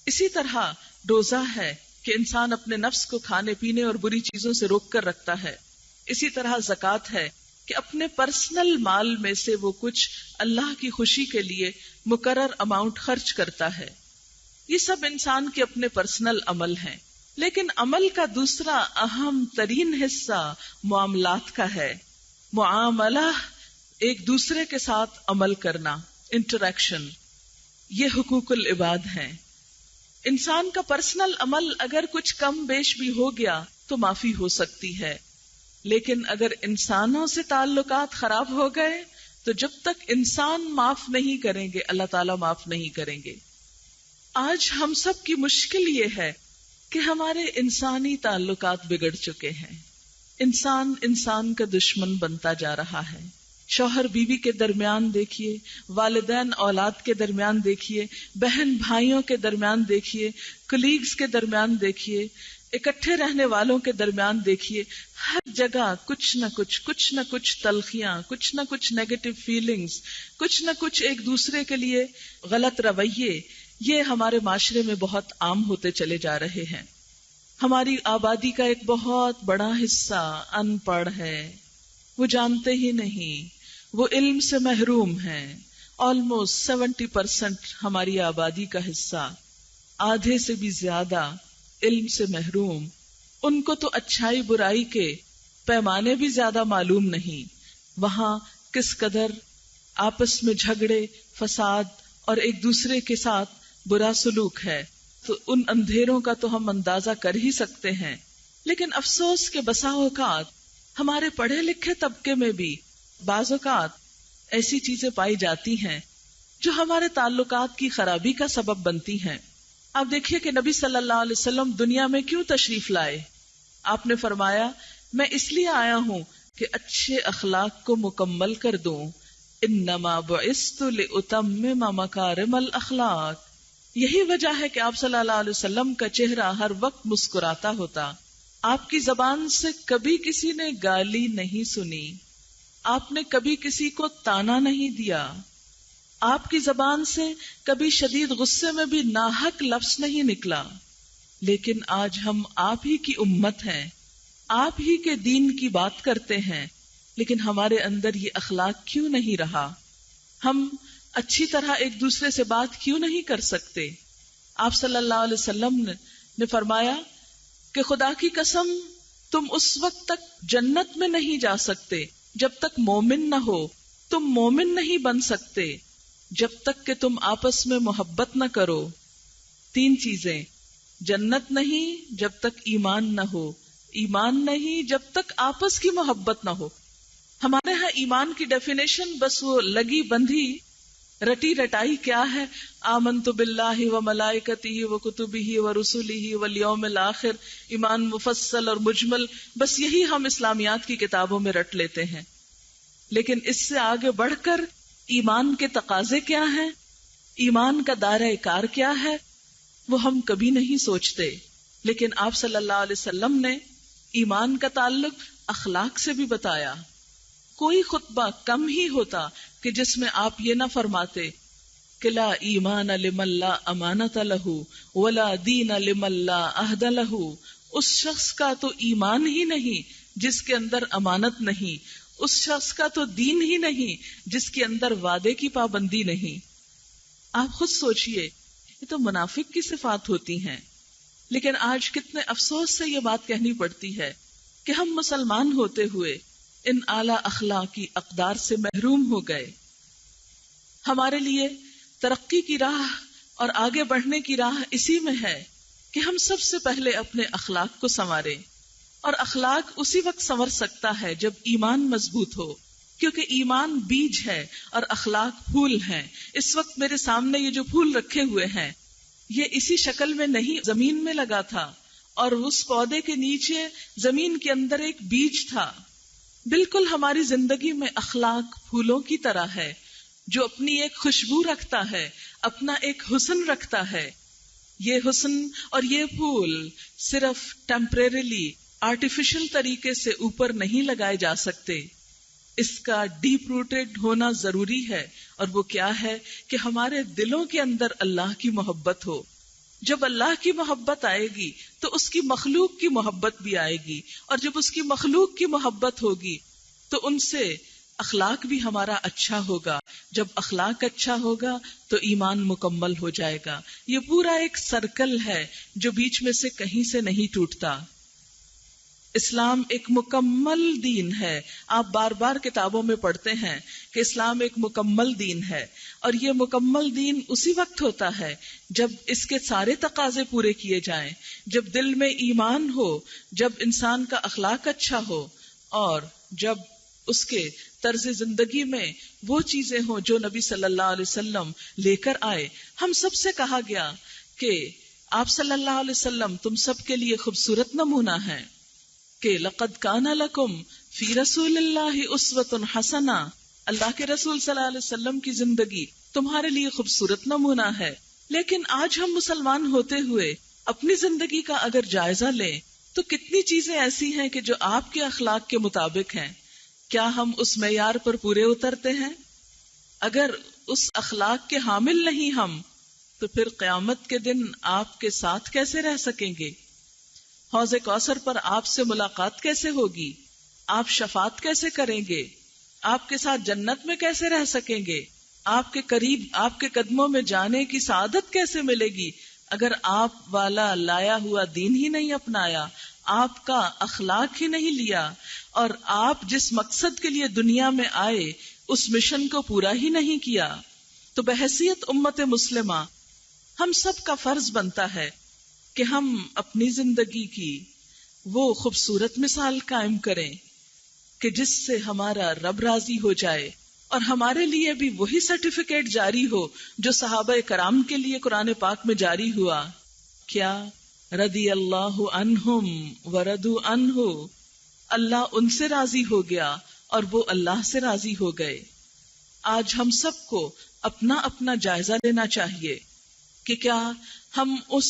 اسی طرح روزہ ہے کہ انسان اپنے نفس کو کھانے پینے اور بری چیزوں سے روک کر رکھتا ہے. اسی طرح زکوٰۃ ہے کہ اپنے پرسنل مال میں سے وہ کچھ اللہ کی خوشی کے لیے مقرر اماؤنٹ خرچ کرتا ہے. یہ سب انسان کے اپنے پرسنل عمل ہیں. لیکن عمل کا دوسرا اہم ترین حصہ معاملات کا ہے. معاملہ، ایک دوسرے کے ساتھ عمل کرنا، انٹریکشن، یہ حقوق العباد ہیں. انسان کا پرسنل عمل اگر کچھ کم بیش بھی ہو گیا تو معافی ہو سکتی ہے، لیکن اگر انسانوں سے تعلقات خراب ہو گئے تو جب تک انسان معاف نہیں کریں گے اللہ تعالیٰ معاف نہیں کریں گے. آج ہم سب کی مشکل یہ ہے کہ ہمارے انسانی تعلقات بگڑ چکے ہیں. انسان انسان کا دشمن بنتا جا رہا ہے. شوہر بیوی کے درمیان دیکھیے، والدین اولاد کے درمیان دیکھیے، بہن بھائیوں کے درمیان دیکھیے، کلیگز کے درمیان دیکھیے، اکٹھے رہنے والوں کے درمیان دیکھیے. ہر جگہ کچھ نہ کچھ تلخیاں، کچھ نہ کچھ نیگیٹو فیلنگز، کچھ نہ کچھ ایک دوسرے کے لیے غلط رویے، یہ ہمارے معاشرے میں بہت عام ہوتے چلے جا رہے ہیں. ہماری آبادی کا ایک بہت بڑا حصہ ان پڑھ ہے، وہ جانتے ہی نہیں، وہ علم سے محروم ہیں. آلموسٹ 70% ہماری آبادی کا حصہ، آدھے سے بھی زیادہ علم سے محروم. ان کو تو اچھائی برائی کے پیمانے بھی زیادہ معلوم نہیں. وہاں کس قدر آپس میں جھگڑے، فساد اور ایک دوسرے کے ساتھ برا سلوک ہے، تو ان اندھیروں کا تو ہم اندازہ کر ہی سکتے ہیں. لیکن افسوس کہ بسا اوقات ہمارے پڑھے لکھے طبقے میں بھی بعض اوقات ایسی چیزیں پائی جاتی ہیں جو ہمارے تعلقات کی خرابی کا سبب بنتی ہیں. آپ دیکھیے کہ نبی صلی اللہ علیہ وسلم دنیا میں کیوں تشریف لائے. آپ نے فرمایا میں اس لیے آیا ہوں کہ اچھے اخلاق کو مکمل کر دوں. انما بعثت لاتمم مکارم الاخلاق. یہی وجہ ہے کہ آپ صلی اللہ علیہ وسلم کا چہرہ ہر وقت مسکراتا ہوتا. آپ کی زبان سے کبھی کسی نے گالی نہیں سنی، آپ نے کبھی کسی کو تانا نہیں دیا، آپ کی زبان سے کبھی شدید غصے میں بھی ناحق لفظ نہیں نکلا. لیکن آج ہم آپ ہی کی امت ہیں، آپ ہی کے دین کی بات کرتے ہیں، لیکن ہمارے اندر یہ اخلاق کیوں نہیں رہا؟ ہم اچھی طرح ایک دوسرے سے بات کیوں نہیں کر سکتے؟ آپ صلی اللہ علیہ وسلم نے فرمایا کہ خدا کی قسم تم اس وقت تک جنت میں نہیں جا سکتے جب تک مومن نہ ہو. تم مومن نہیں بن سکتے جب تک کہ تم آپس میں محبت نہ کرو. 3 چیزیں، جنت نہیں جب تک ایمان نہ ہو، ایمان نہیں جب تک آپس کی محبت نہ ہو. ہمارے ہاں ایمان کی ڈیفینیشن بس وہ لگی بندھی رٹی رٹائی کیا ہے، آمنت باللہ و ملائکتہ و کتبہ و رسلہ والیوم الآخر، ایمان مفصل اور مجمل، بس یہی ہم اسلامیات کی کتابوں میں رٹ لیتے ہیں. لیکن اس سے آگے بڑھ کر ایمان کے تقاضے کیا ہیں، ایمان کا دائرہ کار کیا ہے، وہ ہم کبھی نہیں سوچتے. لیکن آپ صلی اللہ علیہ وسلم نے ایمان کا تعلق اخلاق سے بھی بتایا. کوئی خطبہ کم ہی ہوتا کہ جس میں آپ یہ نہ فرماتے کہ لا ایمان لمن لا امانت لہ ولا دین لمن لا عہد لہ. اس شخص کا تو ایمان ہی نہیں جس کے اندر امانت نہیں، اس شخص کا تو دین ہی نہیں جس کے اندر وعدے کی پابندی نہیں. آپ خود سوچئے، یہ تو منافق کی صفات ہوتی ہیں. لیکن آج کتنے افسوس سے یہ بات کہنی پڑتی ہے کہ ہم مسلمان ہوتے ہوئے ان اعلی اخلاقی اقدار سے محروم ہو گئے. ہمارے لیے ترقی کی راہ اور آگے بڑھنے کی راہ اسی میں ہے کہ ہم سب سے پہلے اپنے اخلاق کو سنواریں. اور اخلاق اسی وقت سنور سکتا ہے جب ایمان مضبوط ہو، کیونکہ ایمان بیج ہے اور اخلاق پھول ہیں۔ اس وقت میرے سامنے یہ جو پھول رکھے ہوئے ہیں یہ اسی شکل میں نہیں، زمین میں لگا تھا، اور اس پودے کے نیچے زمین کے اندر ایک بیج تھا۔ بالکل ہماری زندگی میں اخلاق پھولوں کی طرح ہے، جو اپنی ایک خوشبو رکھتا ہے، اپنا ایک حسن رکھتا ہے۔ یہ حسن اور یہ پھول صرف ٹیمپریریلی آرٹیفیشل طریقے سے اوپر نہیں لگائے جا سکتے، اس کا ڈیپ روٹڈ ہونا ضروری ہے، اور وہ کیا ہے کہ ہمارے دلوں کے اندر اللہ کی محبت ہو۔ جب اللہ کی محبت آئے گی تو اس کی مخلوق کی محبت بھی آئے گی، اور جب اس کی مخلوق کی محبت ہوگی تو ان سے اخلاق بھی ہمارا اچھا ہوگا۔ جب اخلاق اچھا ہوگا تو ایمان مکمل ہو جائے گا۔ یہ پورا ایک سرکل ہے جو بیچ میں سے کہیں سے نہیں ٹوٹتا۔ اسلام ایک مکمل دین ہے۔ آپ بار بار کتابوں میں پڑھتے ہیں کہ اسلام ایک مکمل دین ہے، اور یہ مکمل دین اسی وقت ہوتا ہے جب اس کے سارے تقاضے پورے کیے جائیں، جب دل میں ایمان ہو، جب انسان کا اخلاق اچھا ہو، اور جب اس کے طرز زندگی میں وہ چیزیں ہوں جو نبی صلی اللہ علیہ وسلم لے کر آئے۔ ہم سب سے کہا گیا کہ آپ صلی اللہ علیہ وسلم تم سب کے لیے خوبصورت نمونہ ہیں، کہ لقد کان لکم فی رسول اللہ اسوۃ حسنہ، اللہ کے رسول صلی اللہ علیہ وسلم کی زندگی تمہارے لیے خوبصورت نمونہ ہے۔ لیکن آج ہم مسلمان ہوتے ہوئے اپنی زندگی کا اگر جائزہ لیں تو کتنی چیزیں ایسی ہیں کہ جو آپ کے اخلاق کے مطابق ہیں، کیا ہم اس معیار پر پورے اترتے ہیں؟ اگر اس اخلاق کے حامل نہیں ہم، تو پھر قیامت کے دن آپ کے ساتھ کیسے رہ سکیں گے؟ حوض کوثر پر آپ سے ملاقات کیسے ہوگی؟ آپ شفاعت کیسے کریں گے؟ آپ کے ساتھ جنت میں کیسے رہ سکیں گے؟ آپ کے قریب آپ کے قدموں میں جانے کی سعادت کیسے ملے گی اگر آپ والا لایا ہوا دین ہی نہیں اپنایا، آپ کا اخلاق ہی نہیں لیا، اور آپ جس مقصد کے لیے دنیا میں آئے اس مشن کو پورا ہی نہیں کیا؟ تو بحیثیت امت مسلمہ ہم سب کا فرض بنتا ہے کہ ہم اپنی زندگی کی وہ خوبصورت مثال قائم کریں کہ جس سے ہمارا رب راضی ہو جائے، اور ہمارے لیے بھی وہی سرٹیفکیٹ جاری ہو جو صحابہ کرام کے لیے قرآن پاک میں جاری ہوا۔ کیا؟ رضی اللہ عنہم ورضوا عنہ، اللہ ان سے راضی ہو گیا اور وہ اللہ سے راضی ہو گئے۔ آج ہم سب کو اپنا اپنا جائزہ لینا چاہیے کہ کیا ہم اس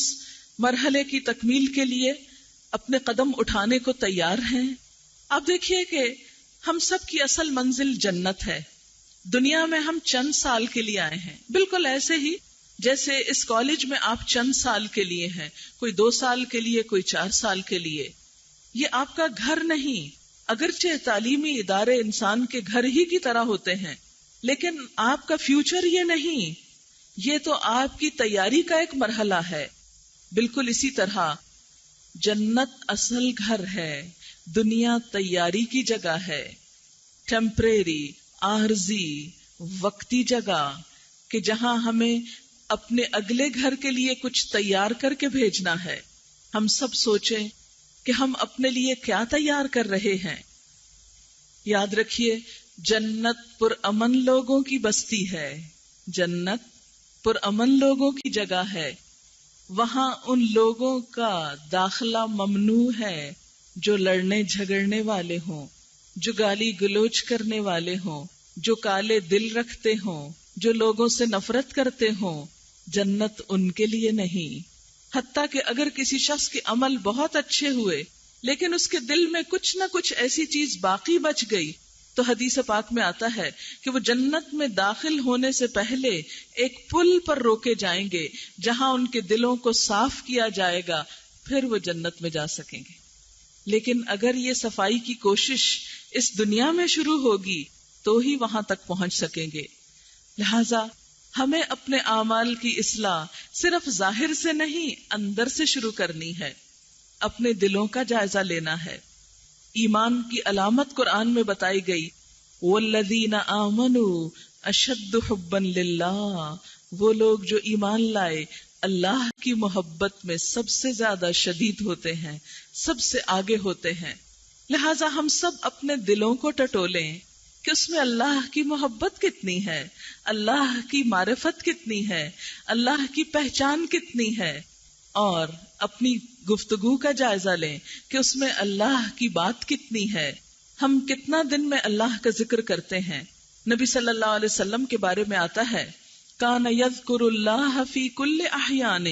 مرحلے کی تکمیل کے لیے اپنے قدم اٹھانے کو تیار ہیں؟ آپ دیکھیے کہ ہم سب کی اصل منزل جنت ہے۔ دنیا میں ہم چند سال کے لیے آئے ہیں، بالکل ایسے ہی جیسے اس کالج میں آپ چند سال کے لیے ہیں، کوئی 2 سال کے لیے، کوئی 4 سال کے لیے۔ یہ آپ کا گھر نہیں، اگرچہ تعلیمی ادارے انسان کے گھر ہی کی طرح ہوتے ہیں، لیکن آپ کا فیوچر یہ نہیں، یہ تو آپ کی تیاری کا ایک مرحلہ ہے۔ بالکل اسی طرح جنت اصل گھر ہے، دنیا تیاری کی جگہ ہے، ٹیمپریری، عارضی، وقتی جگہ، کہ جہاں ہمیں اپنے اگلے گھر کے لیے کچھ تیار کر کے بھیجنا ہے۔ ہم سب سوچیں کہ ہم اپنے لیے کیا تیار کر رہے ہیں۔ یاد رکھیے، جنت پرامن لوگوں کی بستی ہے، جنت پرامن لوگوں کی جگہ ہے۔ وہاں ان لوگوں کا داخلہ ممنوع ہے جو لڑنے جھگڑنے والے ہوں، جو گالی گلوچ کرنے والے ہوں، جو کالے دل رکھتے ہوں، جو لوگوں سے نفرت کرتے ہوں۔ جنت ان کے لیے نہیں۔ حتیٰ کہ اگر کسی شخص کے عمل بہت اچھے ہوئے لیکن اس کے دل میں کچھ نہ کچھ ایسی چیز باقی بچ گئی، تو حدیث پاک میں آتا ہے کہ وہ جنت میں داخل ہونے سے پہلے ایک پل پر روکے جائیں گے جہاں ان کے دلوں کو صاف کیا جائے گا، پھر وہ جنت میں جا سکیں گے۔ لیکن اگر یہ صفائی کی کوشش اس دنیا میں شروع ہوگی تو ہی وہاں تک پہنچ سکیں گے۔ لہذا ہمیں اپنے اعمال کی اصلاح صرف ظاہر سے نہیں، اندر سے شروع کرنی ہے، اپنے دلوں کا جائزہ لینا ہے۔ ایمان کی علامت قرآن میں بتائی گئی، والذین آمنوا اشد حبا للہ، وہ لوگ جو ایمان لائے اللہ کی محبت میں سب سے زیادہ شدید ہوتے ہیں، سب سے آگے ہوتے ہیں. لہٰذا ہم سب اپنے دلوں کو ٹٹولیں کہ اس میں اللہ کی محبت کتنی ہے، اللہ کی معرفت کتنی ہے، اللہ کی پہچان کتنی ہے، اور اپنی گفتگو کا جائزہ لیں کہ اس میں اللہ کی بات کتنی ہے. ہم کتنا دن میں اللہ کا ذکر کرتے ہیں. نبی صلی اللہ علیہ وسلم کے بارے میں آتا ہے کان یذکر اللہ فی کل احیان،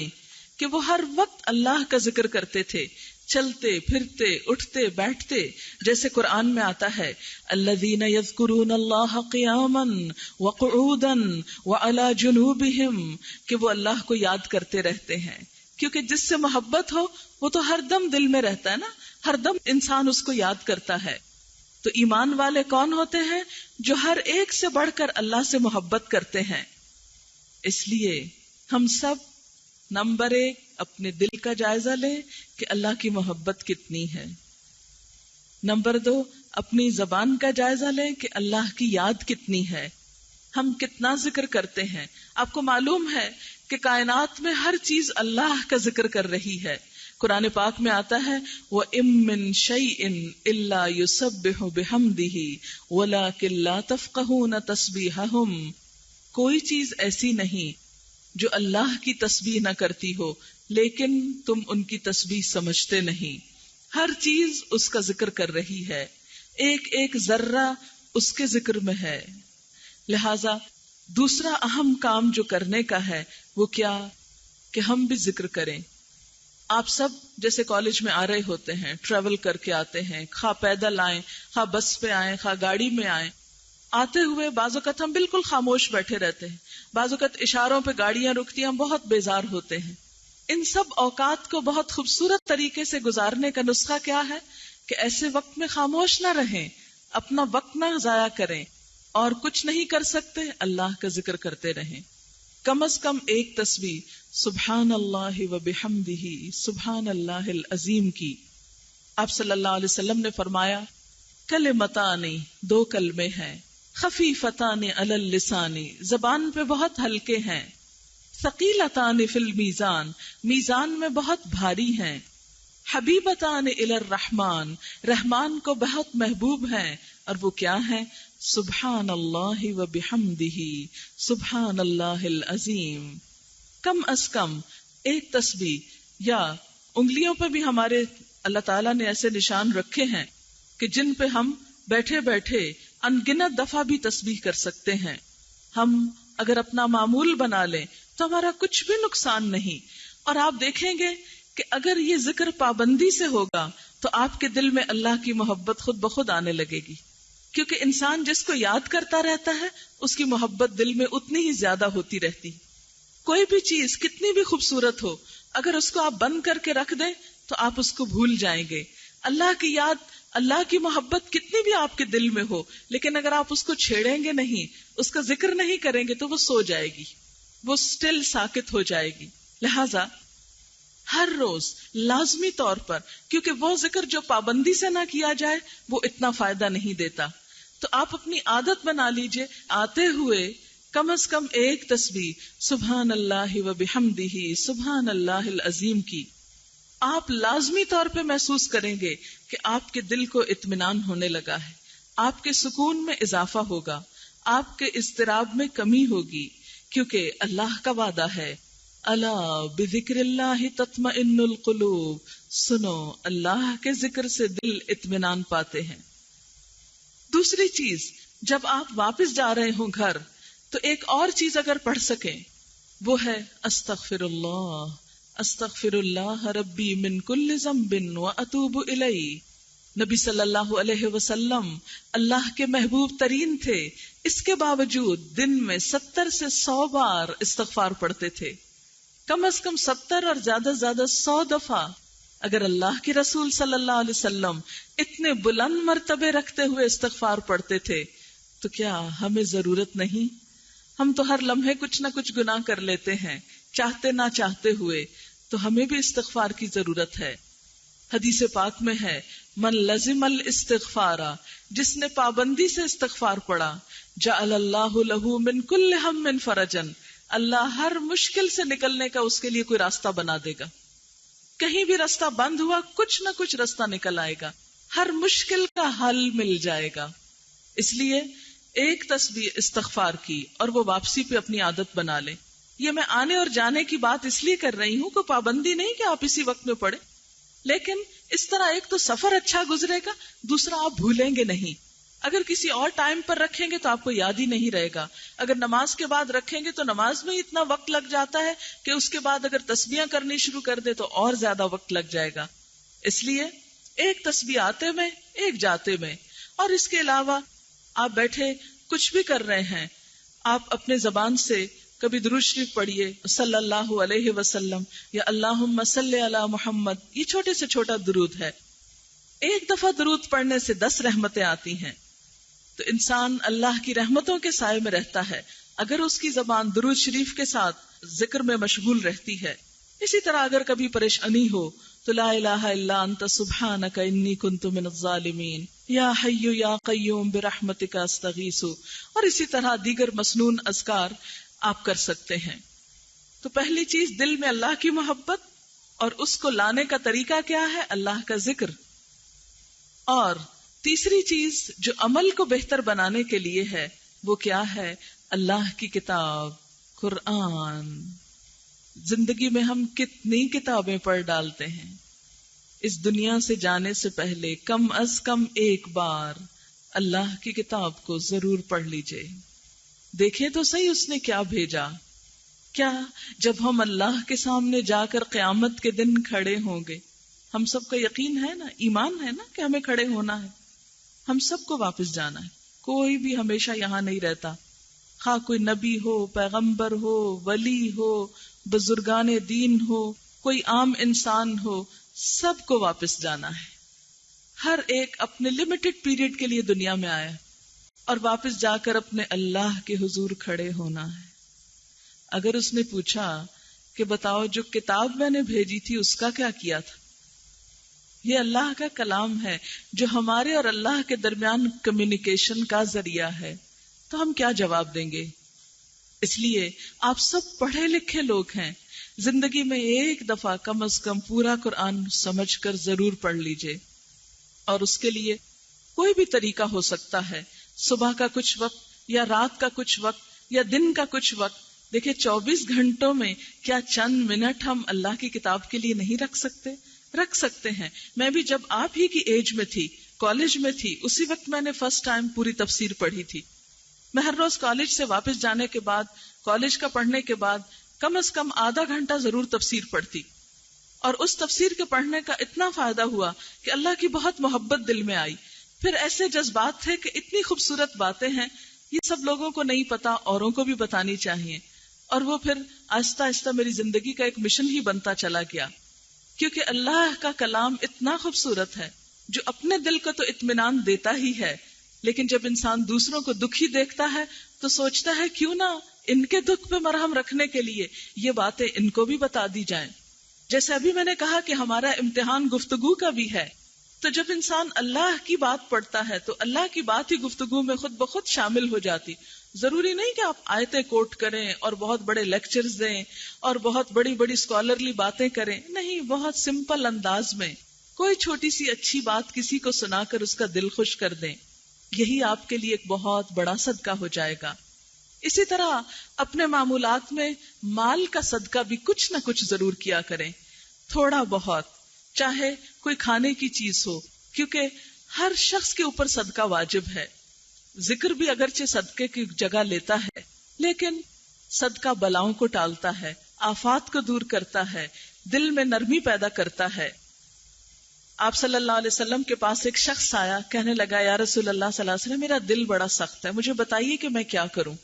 کہ وہ ہر وقت اللہ کا ذکر کرتے تھے، چلتے پھرتے اٹھتے بیٹھتے. جیسے قرآن میں آتا ہے الذین یذکرون اللہ قیاما وقعودا وعلی جنوبہم، کہ وہ اللہ کو یاد کرتے رہتے ہیں. کیونکہ جس سے محبت ہو وہ تو ہر دم دل میں رہتا ہے نا، ہر دم انسان اس کو یاد کرتا ہے. تو ایمان والے کون ہوتے ہیں؟ جو ہر ایک سے بڑھ کر اللہ سے محبت کرتے ہیں. اس لیے ہم سب نمبر 1 اپنے دل کا جائزہ لیں کہ اللہ کی محبت کتنی ہے. نمبر 2 اپنی زبان کا جائزہ لیں کہ اللہ کی یاد کتنی ہے، ہم کتنا ذکر کرتے ہیں. آپ کو معلوم ہے کہ کائنات میں ہر چیز اللہ کا ذکر کر رہی ہے. قرآن پاک میں آتا ہے وَإِن مِّن شَيْءٍ إِلَّا يُسَبِّحُ بِحَمْدِهِ وَلَكِن لَّا تَفْقَهُونَ تَسْبِيحَهُمْ، کوئی چیز ایسی نہیں جو اللہ کی تسبیح نہ کرتی ہو لیکن تم ان کی تسبیح سمجھتے نہیں. ہر چیز اس کا ذکر کر رہی ہے، ایک ایک ذرہ اس کے ذکر میں ہے. لہذا دوسرا اہم کام جو کرنے کا ہے وہ کیا کہ ہم بھی ذکر کریں. آپ سب جیسے کالج میں آ رہے ہوتے ہیں، ٹریول کر کے آتے ہیں، خواہ پیدل آئیں، خواہ بس پہ آئیں، خواہ گاڑی میں آئیں. آتے ہوئے بعض اوقات ہم بالکل خاموش بیٹھے رہتے ہیں، بعض اوقات اشاروں پہ گاڑیاں رکتی ہیں، ہم بہت بیزار ہوتے ہیں. ان سب اوقات کو بہت خوبصورت طریقے سے گزارنے کا نسخہ کیا ہے کہ ایسے وقت میں خاموش نہ رہیں، اپنا وقت نہ ضائع کریں، اور کچھ نہیں کر سکتے اللہ کا ذکر کرتے رہیں. کم از کم ایک تسبیح سبحان اللہ و بحمدہ سبحان اللہ العظیم کی. آپ صلی اللہ علیہ وسلم نے فرمایا کلمتان، 2 کلمے ہیں، خفیفتان علی اللسان، زبان پہ بہت ہلکے ہیں، ثقیلتان فی المیزان، میزان میں بہت بھاری ہیں، حبیبتان الی الرحمن، رحمان کو بہت محبوب ہیں. اور وہ کیا ہیں؟ سبحان اللہ و بحمدہ سبحان اللہ العظیم. کم از کم ایک تسبیح، یا انگلیوں پہ بھی ہمارے اللہ تعالیٰ نے ایسے نشان رکھے ہیں کہ جن پہ ہم بیٹھے بیٹھے انگنت دفعہ بھی تسبیح کر سکتے ہیں. ہم اگر اپنا معمول بنا لیں تو ہمارا کچھ بھی نقصان نہیں. اور آپ دیکھیں گے کہ اگر یہ ذکر پابندی سے ہوگا تو آپ کے دل میں اللہ کی محبت خود بخود آنے لگے گی. کیونکہ انسان جس کو یاد کرتا رہتا ہے اس کی محبت دل میں اتنی ہی زیادہ ہوتی رہتی. کوئی بھی چیز کتنی بھی خوبصورت ہو، اگر اس کو آپ بند کر کے رکھ دیں تو آپ اس کو بھول جائیں گے. اللہ کی یاد، اللہ کی محبت کتنی بھی آپ کے دل میں ہو، لیکن اگر آپ اس کو چھیڑیں گے نہیں، اس کا ذکر نہیں کریں گے تو وہ سو جائے گی، وہ سٹل ساکت ہو جائے گی. لہذا ہر روز لازمی طور پر، کیونکہ وہ ذکر جو پابندی سے نہ کیا جائے وہ اتنا فائدہ نہیں دیتا، تو آپ اپنی عادت بنا لیجئے آتے ہوئے کم از کم ایک تسبیح سبحان اللہ و بحمدہ سبحان اللہ العظیم کی. آپ لازمی طور پہ محسوس کریں گے کہ آپ کے دل کو اطمینان ہونے لگا ہے، آپ کے سکون میں اضافہ ہوگا، آپ کے اضطراب میں کمی ہوگی، کیونکہ اللہ کا وعدہ ہے الا بذکر اللہ تطمئن القلوب، سنو اللہ کے ذکر سے دل اطمینان پاتے ہیں. دوسری چیز، جب آپ واپس جا رہے ہوں گھر تو ایک اور چیز اگر پڑھ سکیں وہ ہے استغفر اللہ ربی من کل ذنب واتوب الیہ. نبی صلی اللہ علیہ وسلم اللہ کے محبوب ترین تھے، اس کے باوجود دن میں 70 سے 100 بار استغفار پڑھتے تھے. کم از کم 70 اور زیادہ سے زیادہ 100 دفعہ. اگر اللہ کے رسول صلی اللہ علیہ وسلم اتنے بلند مرتبے رکھتے ہوئے استغفار پڑھتے تھے تو کیا ہمیں ضرورت نہیں؟ ہم تو ہر لمحے کچھ نہ کچھ گناہ کر لیتے ہیں، چاہتے نہ چاہتے ہوئے، تو ہمیں بھی استغفار کی ضرورت ہے. حدیث پاک میں ہے من لزم الاستغفار، جس نے پابندی سے استغفار پڑھا، جعل اللہ لہ من کل ہم فرجن، اللہ ہر مشکل سے نکلنے کا اس کے لیے کوئی راستہ بنا دے گا. کہیں بھی راستہ بند ہوا کچھ نہ کچھ راستہ نکل آئے گا، ہر مشکل کا حل مل جائے گا. اس لیے ایک تسبیح استغفار کی اور وہ واپسی پہ اپنی عادت بنا لیں. یہ میں آنے اور جانے کی بات اس لیے کر رہی ہوں، کوئی پابندی نہیں کہ آپ اسی وقت میں پڑھیں، لیکن اس طرح ایک تو سفر اچھا گزرے گا، دوسرا آپ بھولیں گے نہیں. اگر کسی اور ٹائم پر رکھیں گے تو آپ کو یاد ہی نہیں رہے گا. اگر نماز کے بعد رکھیں گے تو نماز میں اتنا وقت لگ جاتا ہے کہ اس کے بعد اگر تسبیحاں کرنی شروع کر دے تو اور زیادہ وقت لگ جائے گا. اس لیے ایک تسبیح آتے میں ایک جاتے میں. اور اس کے علاوہ آپ بیٹھے کچھ بھی کر رہے ہیں، آپ اپنے زبان سے کبھی درود شریف پڑھیے، صلی اللہ علیہ وسلم یا اللہم صلی علی محمد. یہ چھوٹے سے چھوٹا درود ہے. ایک دفعہ درود پڑھنے سے 10 رحمتیں آتی ہیں. تو انسان اللہ کی رحمتوں کے سائے میں رہتا ہے اگر اس کی زبان درود شریف کے ساتھ ذکر میں مشغول رہتی ہے. اسی طرح اگر کبھی پریشانی ہو تو لا الہ الا انت سبحانک انی کنت من الظالمین، یا حی یا قیوم برحمتک استغیث، اور اسی طرح دیگر مسنون اذکار آپ کر سکتے ہیں. تو پہلی چیز دل میں اللہ کی محبت، اور اس کو لانے کا طریقہ کیا ہے؟ اللہ کا ذکر. اور تیسری چیز جو عمل کو بہتر بنانے کے لیے ہے وہ کیا ہے؟ اللہ کی کتاب قرآن. زندگی میں ہم کتنی کتابیں پڑھ ڈالتے ہیں. اس دنیا سے جانے سے پہلے کم از کم ایک بار اللہ کی کتاب کو ضرور پڑھ لیجئے. دیکھیں تو صحیح اس نے کیا بھیجا. کیا جب ہم اللہ کے سامنے جا کر قیامت کے دن کھڑے ہوں گے، ہم سب کا یقین ہے نا، ایمان ہے نا کہ ہمیں کھڑے ہونا ہے، ہم سب کو واپس جانا ہے. کوئی بھی ہمیشہ یہاں نہیں رہتا، خواہ کوئی نبی ہو، پیغمبر ہو، ولی ہو، بزرگان دین ہو، کوئی عام انسان ہو، سب کو واپس جانا ہے. ہر ایک اپنے لمیٹڈ پیریڈ کے لیے دنیا میں آیا اور واپس جا کر اپنے اللہ کے حضور کھڑے ہونا ہے. اگر اس نے پوچھا کہ بتاؤ جو کتاب میں نے بھیجی تھی اس کا کیا کیا تھا؟ یہ اللہ کا کلام ہے جو ہمارے اور اللہ کے درمیان کمیونیکیشن کا ذریعہ ہے، تو ہم کیا جواب دیں گے؟ اس لیے آپ سب پڑھے لکھے لوگ ہیں، زندگی میں ایک دفعہ کم از کم پورا قرآن سمجھ کر ضرور پڑھ لیجئے. اور اس کے لیے کوئی بھی طریقہ ہو سکتا ہے، صبح کا کچھ وقت یا رات کا کچھ وقت یا دن کا کچھ وقت. دیکھیں 24 گھنٹوں میں کیا چند منٹ ہم اللہ کی کتاب کے لیے نہیں رکھ سکتے ہیں. میں بھی جب آپ ہی کی ایج میں تھی، کالج میں تھی، اسی وقت میں نے فرسٹ ٹائم پوری تفسیر پڑھی تھی. میں ہر روز کالج سے واپس جانے کے بعد، کالج کا پڑھنے کے بعد کم از کم آدھا گھنٹہ ضرور تفسیر پڑھتی. اور اس تفسیر کے پڑھنے کا اتنا فائدہ ہوا کہ اللہ کی بہت محبت دل میں آئی. پھر ایسے جذبات تھے کہ اتنی خوبصورت باتیں ہیں، یہ سب لوگوں کو نہیں پتا، اوروں کو بھی بتانی چاہیے. اور وہ پھر آہستہ آہستہ میری زندگی کا ایک مشن ہی بنتا چلا گیا، کیونکہ اللہ کا کلام اتنا خوبصورت ہے جو اپنے دل کو تو اطمینان دیتا ہی ہے، لیکن جب انسان دوسروں کو دکھی دیکھتا ہے تو سوچتا ہے کیوں نہ ان کے دکھ پہ مرہم رکھنے کے لیے یہ باتیں ان کو بھی بتا دی جائیں. جیسے ابھی میں نے کہا کہ ہمارا امتحان گفتگو کا بھی ہے، تو جب انسان اللہ کی بات پڑھتا ہے تو اللہ کی بات ہی گفتگو میں خود بخود شامل ہو جاتی. ضروری نہیں کہ آپ آیتیں کوٹ کریں اور بہت بڑے لیکچرز دیں اور بہت بڑی بڑی اسکالرلی باتیں کریں، نہیں، بہت سمپل انداز میں کوئی چھوٹی سی اچھی بات کسی کو سنا کر اس کا دل خوش کر دیں، یہی آپ کے لیے ایک بہت بڑا صدقہ ہو جائے گا. اسی طرح اپنے معمولات میں مال کا صدقہ بھی کچھ نہ کچھ ضرور کیا کریں، تھوڑا بہت، چاہے کوئی کھانے کی چیز ہو، کیونکہ ہر شخص کے اوپر صدقہ واجب ہے. ذکر بھی اگرچہ صدقے کی جگہ لیتا ہے، لیکن صدقہ بلاؤں کو ٹالتا ہے، آفات کو دور کرتا ہے، دل میں نرمی پیدا کرتا ہے. آپ صلی اللہ علیہ وسلم کے پاس ایک شخص آیا، کہنے لگا یا رسول اللہ صلی اللہ علیہ وسلم، میرا دل بڑا سخت ہے، مجھے بتائیے کہ میں کیا کروں.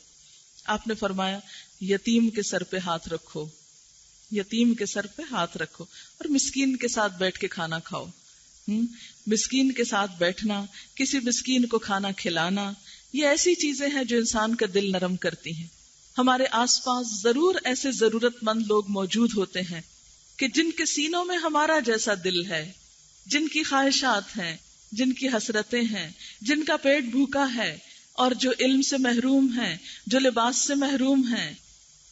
آپ نے فرمایا یتیم کے سر پہ ہاتھ رکھو، یتیم کے سر پہ ہاتھ رکھو اور مسکین کے ساتھ بیٹھ کے کھانا کھاؤ. مسکین کے ساتھ بیٹھنا، کسی مسکین کو کھانا کھلانا، یہ ایسی چیزیں ہیں جو انسان کا دل نرم کرتی ہیں. ہمارے آس پاس ضرور ایسے ضرورت مند لوگ موجود ہوتے ہیں کہ جن کے سینوں میں ہمارا جیسا دل ہے، جن کی خواہشات ہیں، جن کی حسرتیں ہیں، جن کا پیٹ بھوکا ہے، اور جو علم سے محروم ہیں، جو لباس سے محروم ہیں.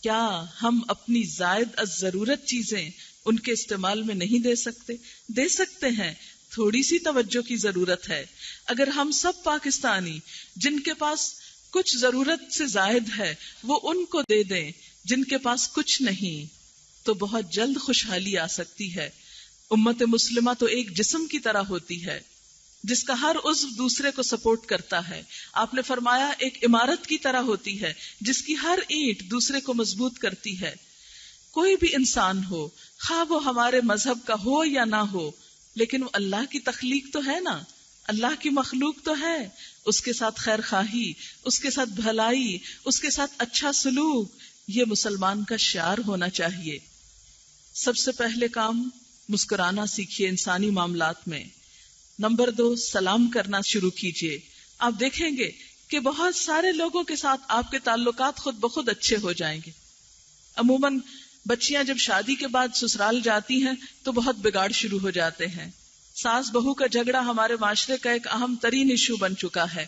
کیا ہم اپنی زائد از ضرورت چیزیں ان کے استعمال میں نہیں دے سکتے؟ دے سکتے ہیں، تھوڑی سی توجہ کی ضرورت ہے. اگر ہم سب پاکستانی جن کے پاس کچھ ضرورت سے زائد ہے وہ ان کو دے دیں جن کے پاس کچھ نہیں، تو بہت جلد خوشحالی آ سکتی ہے. امت مسلمہ تو ایک جسم کی طرح ہوتی ہے جس کا ہر عضو دوسرے کو سپورٹ کرتا ہے. آپ نے فرمایا ایک عمارت کی طرح ہوتی ہے جس کی ہر اینٹ دوسرے کو مضبوط کرتی ہے. کوئی بھی انسان ہو، خواہ وہ ہمارے مذہب کا ہو یا نہ ہو، لیکن وہ اللہ کی تخلیق تو ہے نا، اللہ کی مخلوق تو ہے. اس کے ساتھ خیر خواہی، اس کے ساتھ بھلائی، اس کے ساتھ اچھا سلوک، یہ مسلمان کا شعار ہونا چاہیے. سب سے پہلے کام مسکرانا سیکھیے انسانی معاملات میں. نمبر 2، سلام کرنا شروع کیجیے. آپ دیکھیں گے کہ بہت سارے لوگوں کے ساتھ آپ کے تعلقات خود بخود اچھے ہو جائیں گے. عموماً بچیاں جب شادی کے بعد سسرال جاتی ہیں تو بہت بگاڑ شروع ہو جاتے ہیں. ساس بہو کا جھگڑا ہمارے معاشرے کا ایک اہم ترین ایشو بن چکا ہے.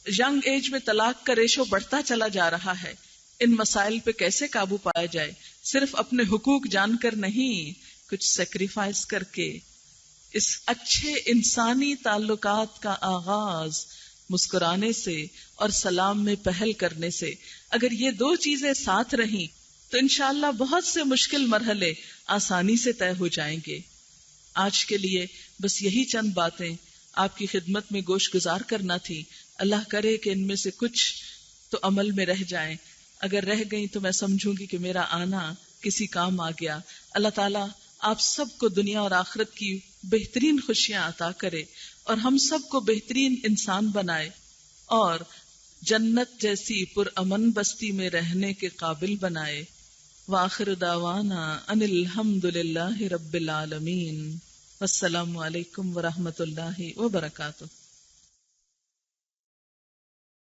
ینگ ایج میں طلاق کا ریشو بڑھتا چلا جا رہا ہے. ان مسائل پہ کیسے قابو پایا جائے؟ صرف اپنے حقوق جان کر نہیں، کچھ سیکریفائس کر کے. اس اچھے انسانی تعلقات کا آغاز مسکرانے سے اور سلام میں پہل کرنے سے. اگر یہ 2 چیزیں ساتھ رہیں تو انشاءاللہ بہت سے مشکل مرحلے آسانی سے طے ہو جائیں گے. آج کے لیے بس یہی چند باتیں آپ کی خدمت میں گوش گزار کرنا تھی. اللہ کرے کہ ان میں سے کچھ تو عمل میں رہ جائیں. اگر رہ گئیں تو میں سمجھوں گی کہ میرا آنا کسی کام آ گیا. اللہ تعالیٰ آپ سب کو دنیا اور آخرت کی بہترین خوشیاں عطا کرے اور ہم سب کو بہترین انسان بنائے اور جنت جیسی پرامن بستی میں رہنے کے قابل بنائے. وآخر دعوانا ان الحمد للہ رب العالمین. والسلام علیکم ورحمۃ اللہ وبرکاتہ.